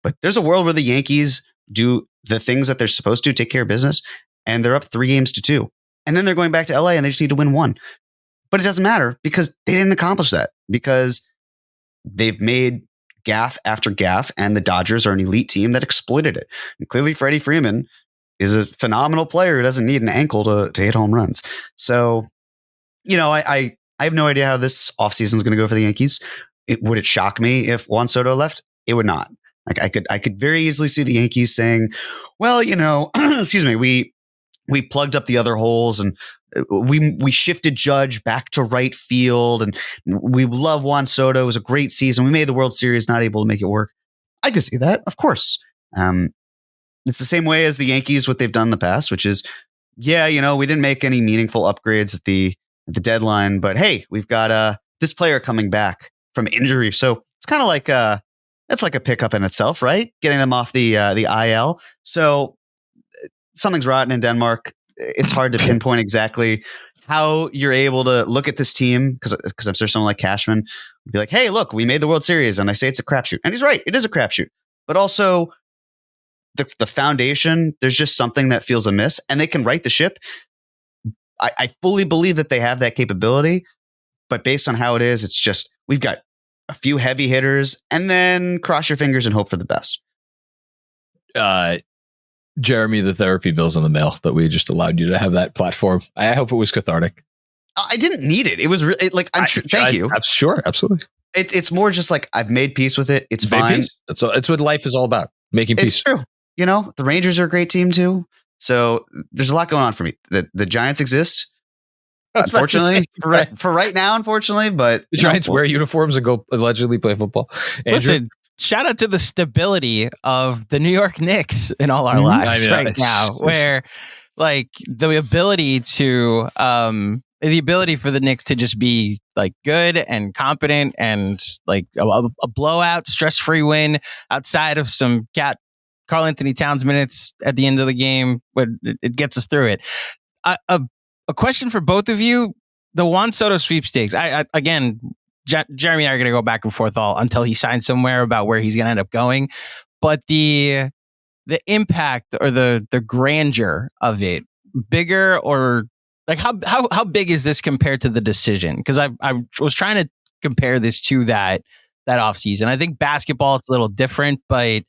But there's a world where the Yankees do the things that they're supposed to, take care of business, and they're up 3-2. And then they're going back to LA and they just need to win 1. But it doesn't matter because they didn't accomplish that, because they've made gaff after gaff, and the Dodgers are an elite team that exploited it. And clearly Freddie Freeman is a phenomenal player who doesn't need an ankle to hit home runs. So, I have no idea how this offseason is going to go for the Yankees. Would it shock me if Juan Soto left? It would not. Like I could very easily see the Yankees saying, well, excuse me, we plugged up the other holes, and we shifted Judge back to right field, and we love Juan Soto. It was a great season. We made the World Series, not able to make it work. I could see that, of course. It's the same way as the Yankees, what they've done in the past, which is, we didn't make any meaningful upgrades at the deadline, but hey, we've got this player coming back from injury, so it's kind of like that's like a pickup in itself, right? Getting them off the IL. So something's rotten in Denmark. It's hard to pinpoint exactly how you're able to look at this team, because I'm sure someone like Cashman would be like, hey, look, we made the World Series, and I say it's a crapshoot. And he's right. It is a crapshoot. But also the foundation, there's just something that feels amiss, and they can right the ship. I fully believe that they have that capability, but based on how it is, it's just, we've got a few heavy hitters, and then cross your fingers and hope for the best. Jeremy, the therapy bill's in the mail that we just allowed you to have that platform. I hope it was cathartic. I didn't need it. It was really like, thank you. I'm sure. Absolutely. It's more just like, I've made peace with it. It's fine. It's what life is all about. Making peace. It's true. The Rangers are a great team too. So there's a lot going on for me. The Giants exist. Unfortunately, for right now, unfortunately, but the Giants wear uniforms and go allegedly play football. Andrew? Listen, shout out to the stability of the New York Knicks in all our lives right now, where like the ability for the Knicks to just be like good and competent and like a blowout, stress-free win outside of some Karl-Anthony Towns minutes at the end of the game, but it gets us through it. A question for both of you: the Juan Soto sweepstakes. Again, Jeremy and I are going to go back and forth until he signs somewhere about where he's going to end up going. But the impact or the grandeur of it, bigger or like how big is this compared to the decision? Because I was trying to compare this to that offseason. I think basketball it's a little different, but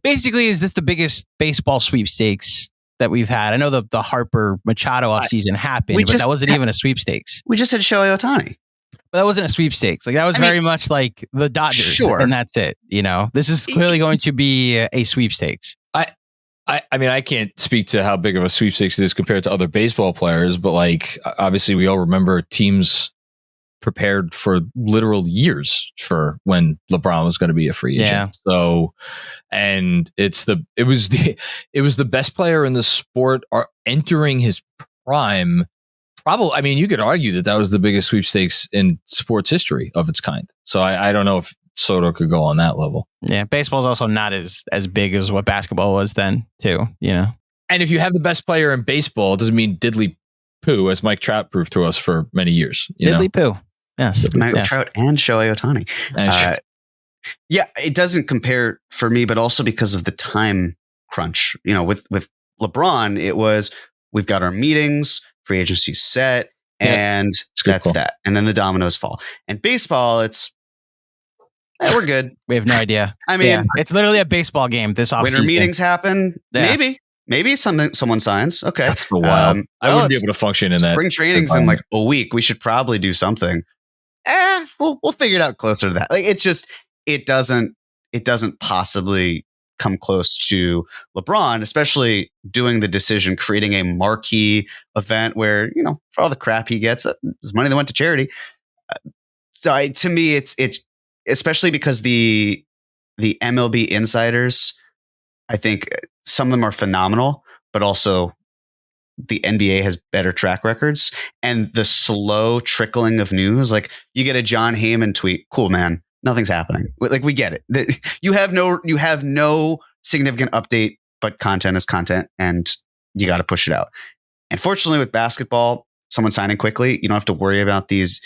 basically, is this the biggest baseball sweepstakes that we've had? I know the Harper Machado offseason happened, but that wasn't even a sweepstakes. We just had Shohei Ohtani. But that wasn't a sweepstakes. Like that was very much like the Dodgers, sure. And that's it. This is clearly going to be a sweepstakes. I mean, I can't speak to how big of a sweepstakes it is compared to other baseball players, but like obviously we all remember teams prepared for literal years for when LeBron was going to be a free agent. Yeah. So, and it was the best player in the sport entering his prime. Probably, I mean, you could argue that was the biggest sweepstakes in sports history of its kind. So I don't know if Soto could go on that level. Yeah, baseball's also not as big as what basketball was then, too. And if you have the best player in baseball, it doesn't mean diddly poo, as Mike Trout proved to us for many years. Diddly poo. Yes. Mike Trout and Shohei Ohtani. Yeah, it doesn't compare for me, but also because of the time crunch. With LeBron, it was, we've got our meetings, free agency set, and that's that. And then the dominoes fall. And baseball, it's, we're good. We have no idea. I mean, it's literally a baseball game this offseason. Winter meetings happen. Yeah. Maybe someone signs. Okay. That's so wild. I wouldn't be able to function in that. Spring training's in like a week. We should probably do something. We'll figure it out closer to that. Like, it's just, it doesn't possibly come close to LeBron, especially doing the decision, creating a marquee event where, for all the crap he gets, there's money that went to charity. To me, it's especially because the MLB insiders, I think some of them are phenomenal, but also the NBA has better track records, and the slow trickling of news. Like you get a John Heyman tweet, cool man, nothing's happening. Like we get it. You have no significant update, but content is content, and you got to push it out. And fortunately, with basketball, someone signing quickly, you don't have to worry about these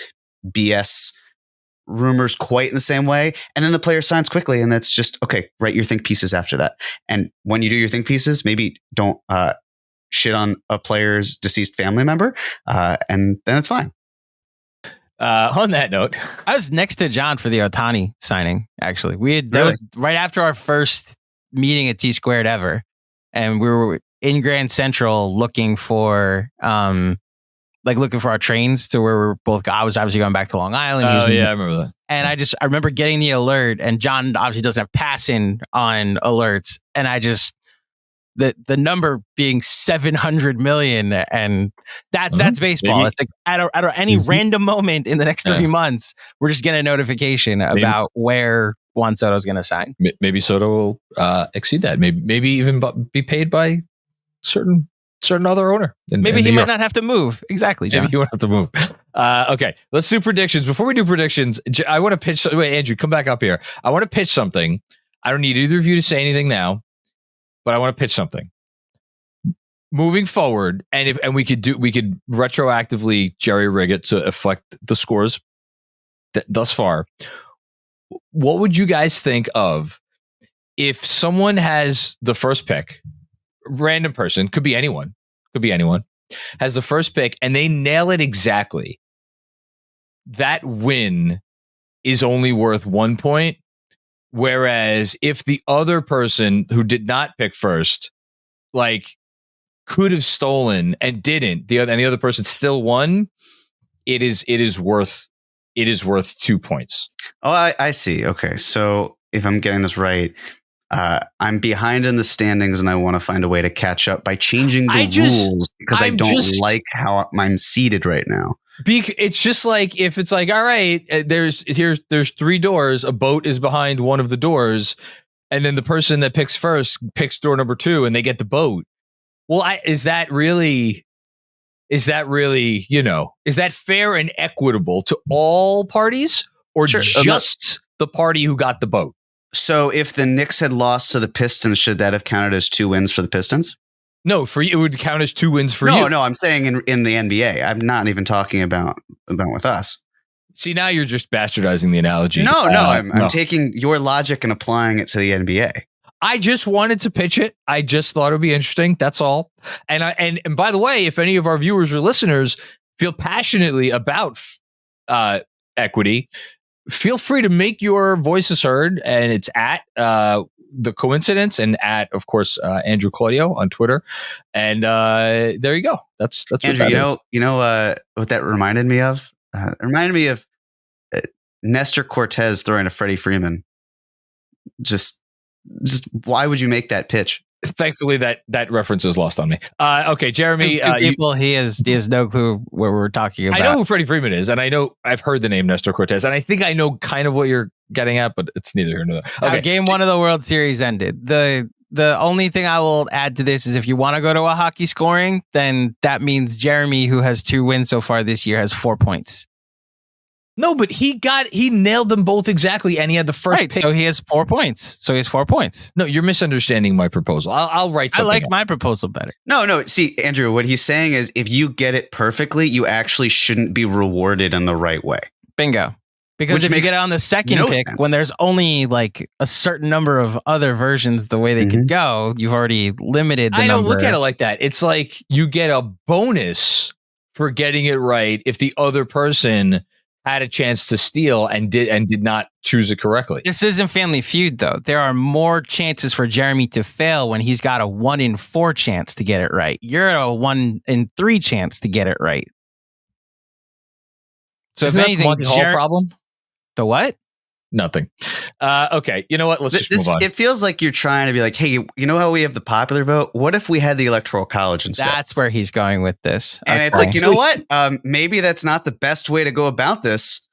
BS rumors quite in the same way. And then the player signs quickly, and it's just okay. Write your think pieces after that. And when you do your think pieces, maybe don't shit on a player's deceased family member, and then it's fine. On that note, I was next to John for the Ohtani signing. Actually, that was right after our first meeting at T Squared ever, and we were in Grand Central looking for our trains to where we're both. I was obviously going back to Long Island. Oh yeah, I remember that. And I remember getting the alert, and John obviously doesn't have passing on alerts, and I just. The number being 700 million, and that's baseball. Maybe. It's like at any random moment in the next 3 months, we're just getting a notification about where Juan Soto is going to sign. Maybe Soto will exceed that. Maybe even be paid by certain other owner. Maybe he might not have to move. Exactly, John. Maybe he won't have to move. Okay, let's do predictions. Before we do predictions, I want to pitch. Wait, Andrew, come back up here. I want to pitch something. I don't need either of you to say anything now. But I want to pitch something. Moving forward, and we could retroactively jerry rig it to affect the scores thus far. What would you guys think of if someone has the first pick, random person, could be anyone, has the first pick and they nail it exactly? That win is only worth 1 point. Whereas if the other person who did not pick first, could have stolen and didn't, and the other person still won, it is worth 2 points. Oh, I see. Okay, so if I'm getting this right, I'm behind in the standings, and I want to find a way to catch up by changing the rules because I don't like how I'm seated right now. It's just like if it's like, all right, there's 3 doors, a boat is behind one of the doors, and then the person that picks first picks door number 2 and they get the boat. Well, is that really, is that fair and equitable to all parties, or just the party who got the boat? So if the Knicks had lost to the Pistons, should that have counted as 2 wins for the Pistons? No, for you, it would count as 2 wins for you. No, I'm saying in the NBA. I'm not even talking about with us. See, now you're just bastardizing the analogy. No, I'm taking your logic and applying it to the NBA. I just wanted to pitch it. I just thought it would be interesting. That's all. And by the way, if any of our viewers or listeners feel passionately about equity, feel free to make your voices heard. And it's at The Coincidence and at, of course, Andrew Claudio on Twitter. And there you go. That's Andrew. You know what that reminded me of? It reminded me of Nestor Cortez throwing to Freddie Freeman. Just why would you make that pitch? Thankfully, that reference is lost on me. Okay, Jeremy. He has no clue what we're talking about. I know who Freddie Freeman is, and I know I've heard the name Nestor Cortez, and I think I know kind of what you're getting at, but it's neither here nor there. Okay. Game 1 of the World Series ended. The only thing I will add to this is if you want to go to a hockey scoring, then that means Jeremy, who has 2 wins so far this year, has 4 points. No, but he nailed them both exactly, and he had the first pick. So he has 4 points. No, you're misunderstanding my proposal. I'll write something. I like my proposal better. No. See, Andrew, what he's saying is if you get it perfectly, you actually shouldn't be rewarded in the right way. Bingo. Because if you get it on the second pick, when there's only like a certain number of other versions the way they could go, you've already limited the number. I don't look at it like that. It's like you get a bonus for getting it right if the other person had a chance to steal and did not choose it correctly. This isn't Family Feud, though. There are more chances for Jeremy to fail when he's got a 1 in 4 chance to get it right. You're a 1 in 3 chance to get it right. So Isn't if anything, Monty Hall problem? The what? Nothing. Okay, you know what? Let's just move on. It feels like you're trying to be like, hey, you know how we have the popular vote? What if we had the Electoral College instead? That's where he's going with this. And it's like, you know what? Maybe that's not the best way to go about this.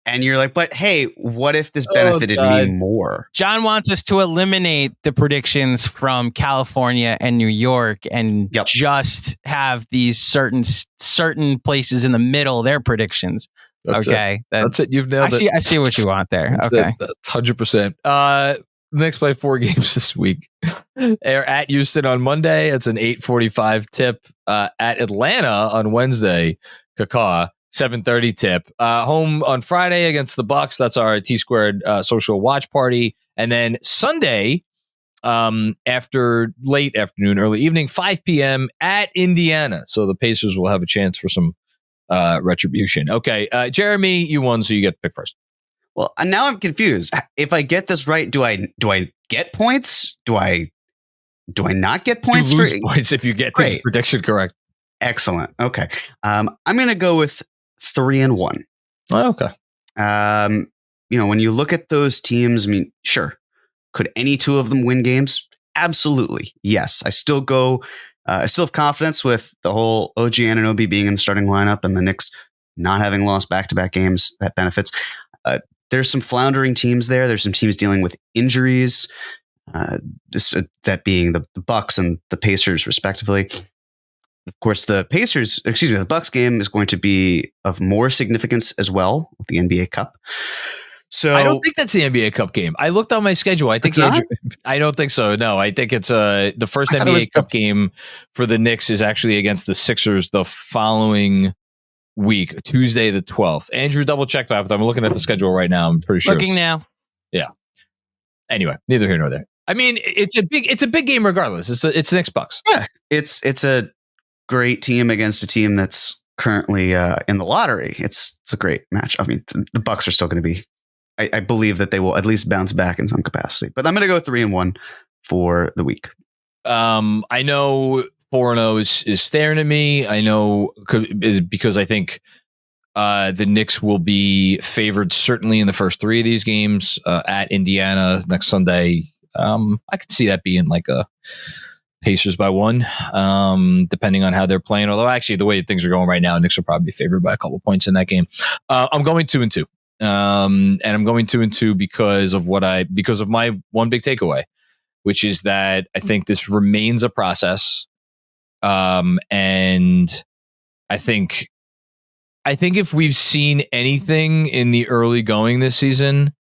And you're like, but hey, what if this benefited me more? John wants us to eliminate the predictions from California and New York and just have these certain places in the middle, their predictions. That's okay. It. That's it. You've nailed it. I see what you want there. That's okay. 100%. Knicks play 4 games this week. They're at Houston on Monday. It's an 8:45 tip. At Atlanta on Wednesday, 7:30 tip. Home on Friday against the Bucks. That's our T-Squared social watch party. And then Sunday, after late afternoon, early evening, 5 p.m. at Indiana. So the Pacers will have a chance for some retribution. Okay, Jeremy, you won, so you get to pick first. Well, now I'm confused. If I get this right, do I get points? Do I not get points? You lose points if you get the prediction correct. Excellent. Okay. I'm going to go with 3-1. Oh, okay. When you look at those teams, I mean, sure. Could any two of them win games? Absolutely. Yes. I still have confidence with the whole OG Anunoby being in the starting lineup and the Knicks not having lost back-to-back games. That benefits. There's some floundering teams there. There's some teams dealing with injuries. That being the Bucks and the Pacers, respectively. Of course, the Bucks game is going to be of more significance as well with the NBA Cup. So I don't think that's the NBA Cup game. I looked on my schedule. I think I don't think so. No, I think it's the first NBA Cup game for the Knicks is actually against the Sixers the following week, Tuesday the 12th. Andrew, double check that, but I'm looking at the schedule right now. I'm pretty sure. Looking now. Yeah. Anyway, neither here nor there. I mean, it's a big game regardless. It's Knicks Bucks. Yeah, it's a great team against a team that's currently in the lottery. It's a great match. I mean, the Bucks are still going to be. I believe that they will at least bounce back in some capacity. But I'm going to go 3-1 for the week. I know 4-0 is staring at me. I know because I think the Knicks will be favored certainly in the first 3 of these games at Indiana next Sunday. I could see that being like a Pacers by 1, depending on how they're playing. Although actually the way things are going right now, Knicks will probably be favored by a couple of points in that game. I'm going 2-2. And I'm going 2-2 because of my one big takeaway, which is that I think this remains a process. And I think if we've seen anything in the early going this season,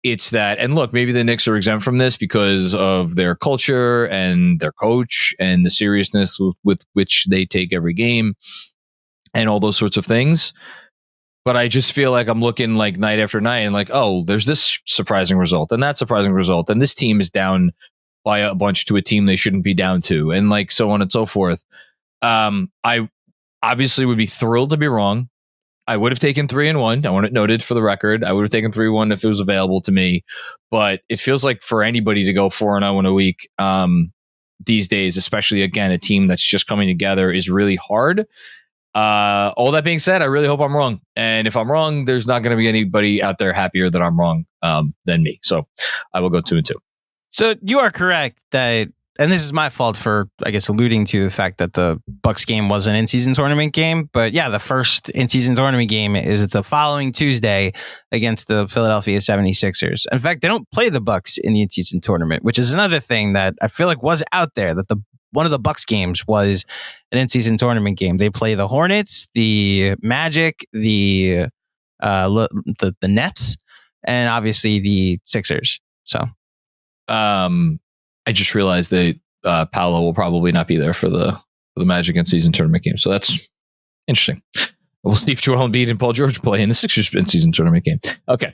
it's that, and look, maybe the Knicks are exempt from this because of their culture and their coach and the seriousness with which they take every game and all those sorts of things. But I just feel like I'm looking like night after night and like, oh, there's this surprising result and that surprising result. And this team is down by a bunch to a team they shouldn't be down to, and like so on and so forth. I obviously would be thrilled to be wrong. I would have taken 3-1. I want it noted for the record. I would have taken 3-1 if it was available to me. But it feels like for anybody to go 4-0 in a week these days, especially again a team that's just coming together, is really hard. All that being said, I really hope I'm wrong. And if I'm wrong, there's not going to be anybody out there happier that I'm wrong than me. So I will go 2-2. So you are correct that, and this is my fault for, I guess, alluding to the fact that the Bucks game was an in-season tournament game. But yeah, the first in-season tournament game is the following Tuesday against the Philadelphia 76ers. In fact, they don't play the Bucks in the in-season tournament, which is another thing that I feel like was out there, that one of the Bucks games was an in-season tournament game. They play the Hornets, the Magic, the Nets, and obviously the Sixers. So, I just realized that Paolo will probably not be there for the Magic in-season tournament game. So that's interesting. We'll see if Joel Embiid and Paul George play in the Sixers in-season tournament game. Okay.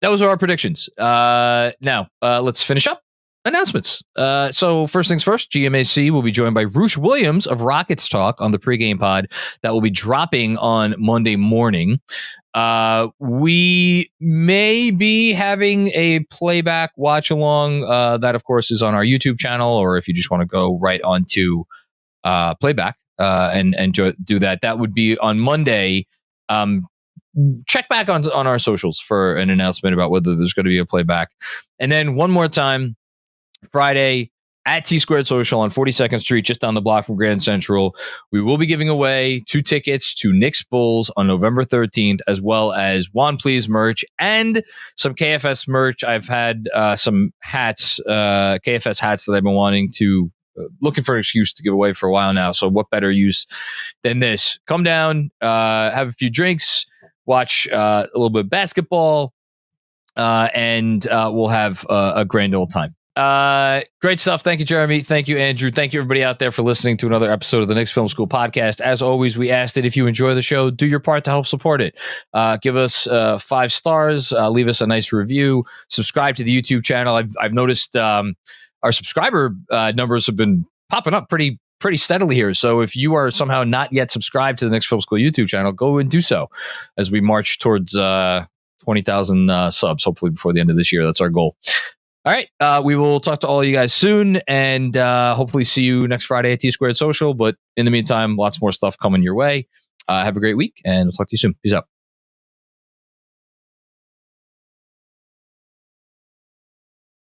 Those are our predictions. Now, let's finish up. Announcements. So first things first, GMAC will be joined by Roosh Williams of Rockets Talk on the pregame pod that will be dropping on Monday morning. We may be having a playback watch along that, of course, is on our YouTube channel, or if you just want to go right on to playback and do that, that would be on Monday. Check back on our socials for an announcement about whether there's going to be a playback. And then one more time, Friday, at T Squared Social on 42nd Street, just down the block from Grand Central. We will be giving away 2 tickets to Knicks Bulls on November 13th, as well as JUAN Please merch and some KFS merch. I've had some hats, KFS hats that I've been wanting to, looking for an excuse to give away for a while now. So what better use than this? Come down, have a few drinks, watch a little bit of basketball, and we'll have a grand old time. Great stuff. Thank you, Jeremy. Thank you, Andrew. Thank you, everybody out there, for listening to another episode of the Knicks Film School Podcast. As always, we ask that if you enjoy the show, do your part to help support it. Give us 5 stars. Leave us a nice review. Subscribe to the YouTube channel. I've noticed our subscriber numbers have been popping up pretty steadily here. So if you are somehow not yet subscribed to the Knicks Film School YouTube channel, go and do so as we march towards 20,000 subs, hopefully before the end of this year. That's our goal. All right. We will talk to all of you guys soon, and hopefully see you next Friday at T Squared Social. But in the meantime, lots more stuff coming your way. Have a great week, and we'll talk to you soon. Peace out.